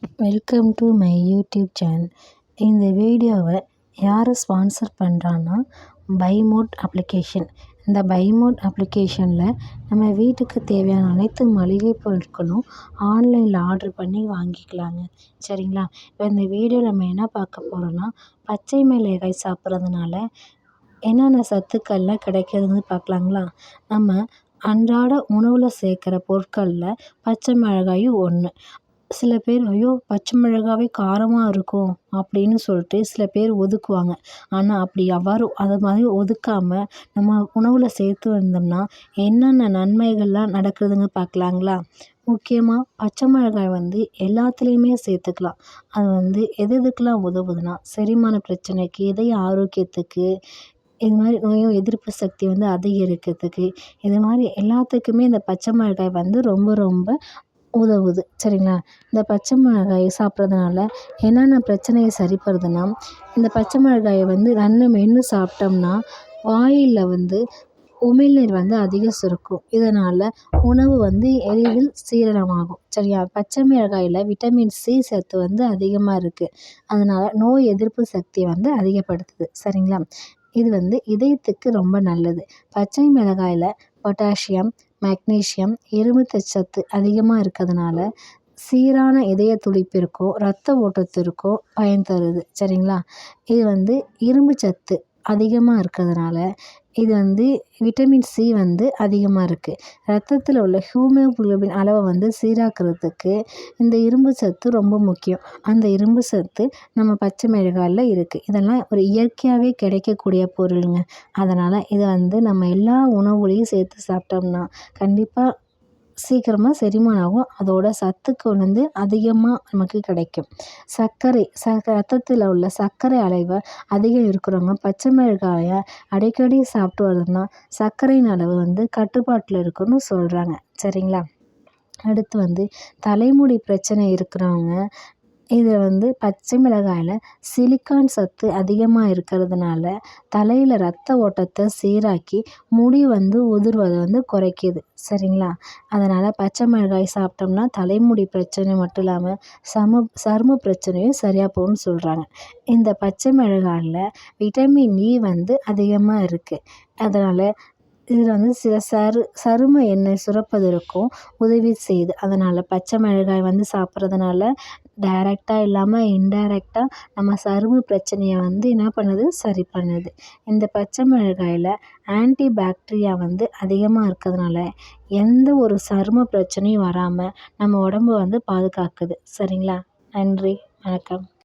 Welcome to my YouTube channel. இந்த வீடியோவை யார் ஸ்பான்சர் பண்ணுறான்னா பைமோட் அப்ளிகேஷன். இந்த பைமோட் அப்ளிகேஷனில் நம்ம வீட்டுக்கு தேவையான அனைத்து மளிகை பொருட்களும் ஆன்லைனில் ஆர்டர் பண்ணி வாங்கிக்கலாங்க. சரிங்களா? இப்போ இந்த வீடியோவில் நம்ம என்ன பார்க்க போகிறோன்னா, பச்சை மிளகாய் சாப்பிட்றதுனால என்னென்ன சத்துக்கள்லாம் கிடைக்கிறதுன்னு பார்க்கலாங்களா? நம்ம அன்றாட உணவில் சேர்க்குற பொருட்களில் பச்சை மிளகாயும் ஒன்று. சில பேர் ஐயோ பச்சை மிளகாவே காரமாக இருக்கும் அப்படின்னு சொல்லிட்டு சில பேர் ஒதுக்குவாங்க. ஆனால் அப்படி அது மாதிரி ஒதுக்காமல் நம்ம உணவில் சேர்த்து வந்தோம்னா என்னென்ன நன்மைகள்லாம் நடக்குதுன்னு பார்க்கலாங்களா? முக்கியமாக பச்சை மிளகாய் எல்லாத்துலேயுமே சேர்த்துக்கலாம். அது எதுக்கெல்லாம் உதவுதுன்னா, செரிமான பிரச்சனைக்கு, இதய ஆரோக்கியத்துக்கு, இது மாதிரி நோய் எதிர்ப்பு சக்தி அதிகரிக்கிறதுக்கு, இது மாதிரி எல்லாத்துக்குமே இந்த பச்சை மிளகாய் ரொம்ப ரொம்ப உதவுது. சரிங்களா? இந்த பச்சை மிளகாய் சாப்பிட்றதுனால என்னென்ன பிரச்சனையை சரிப்படுதுன்னா, இந்த பச்சை மிளகாயை நல்லா மென்று சாப்பிட்டோம்னா வாயில் உமிழ்நீர் அதிகம் சுரக்கும். இதனால் உணவு எளிதில் சீரணமாகும். சரியா? பச்சை மிளகாயில் விட்டமின் சி சத்து அதிகமாக இருக்குது. அதனால் நோய் எதிர்ப்பு சக்தியை அதிகப்படுத்துது. சரிங்களா? இது இதயத்துக்கு ரொம்ப நல்லது. பச்சை மிளகாயில் பொட்டாசியம், மெக்னீசியம், இரும்பு சத்து அதிகமாக இருக்கிறதுனால சீரான இதய துடிப்பிற்கும் இரத்த ஓட்டத்திற்கும் பயன் தருது. சரிங்களா? இது இரும்பு சத்து அதிகமாக இருக்கிறதுனால இது விட்டமின் சி அதிகமாக இருக்குது. ரத்தத்தில் உள்ள ஹீமோகுளோபின் அளவை சீராக்கிறதுக்கு இந்த இரும்பு சத்து ரொம்ப முக்கியம். அந்த இரும்பு சத்து நம்ம பச்சை மிளகாயில் இருக்குது. இதெல்லாம் ஒரு இயற்கையாகவே கிடைக்கக்கூடிய பொருளுங்க. அதனால் இதை நம்ம எல்லா உணவுலையும் சேர்த்து சாப்பிட்டோம்னா கண்டிப்பாக சீக்கிரமாக செரிமானம் ஆகும். அதோட சத்துக்கு அதிகமாக நமக்கு கிடைக்கும். ரத்தத்தில் உள்ள சர்க்கரை அளவு அதிகம் இருக்கிறவங்க பச்சை மிளகாயை அடிக்கடி சாப்பிட்டு வரதுனா சர்க்கரையின் அளவு கட்டுப்பாட்டில் இருக்குன்னு சொல்கிறாங்க. சரிங்களா? அடுத்து தலைமுடி பிரச்சனை இருக்கிறவங்க இது பச்சை மிளகாயில் சிலிக்கான் சத்து அதிகமாக இருக்கிறதுனால தலையில் ரத்த ஓட்டத்தை சீராக்கி முடி உதிர்வதை குறைக்கிது. சரிங்களா? அதனால் பச்சை மிளகாய் சாப்பிட்டோம்னா தலைமுடி பிரச்சனை மட்டும் இல்லாமல் சரும பிரச்சனையும் சரியாக போகும்னு சொல்கிறாங்க. இந்த பச்சை மிளகாயில் விட்டமின் இ அதிகமாக இருக்குது. அதனால் இதில் சில சரும எண்ணெய் சுரப்பதற்கும் உதவி செய்யுது. அதனால் பச்சை மிளகாய் சாப்பிட்றதுனால டைரெக்டாக இல்லாமல் இன்டைரக்டாக நம்ம சரும பிரச்சனையை என்ன பண்ணுது? சரி பண்ணுது. இந்த பச்சை மிளகாயில் ஆன்டி பாக்டீரியா அதிகமாக இருக்கிறதுனால எந்த ஒரு சரும பிரச்சனையும் வராமல் நம்ம உடம்பு பாதுகாக்குது. சரிங்களா? நன்றி, வணக்கம்.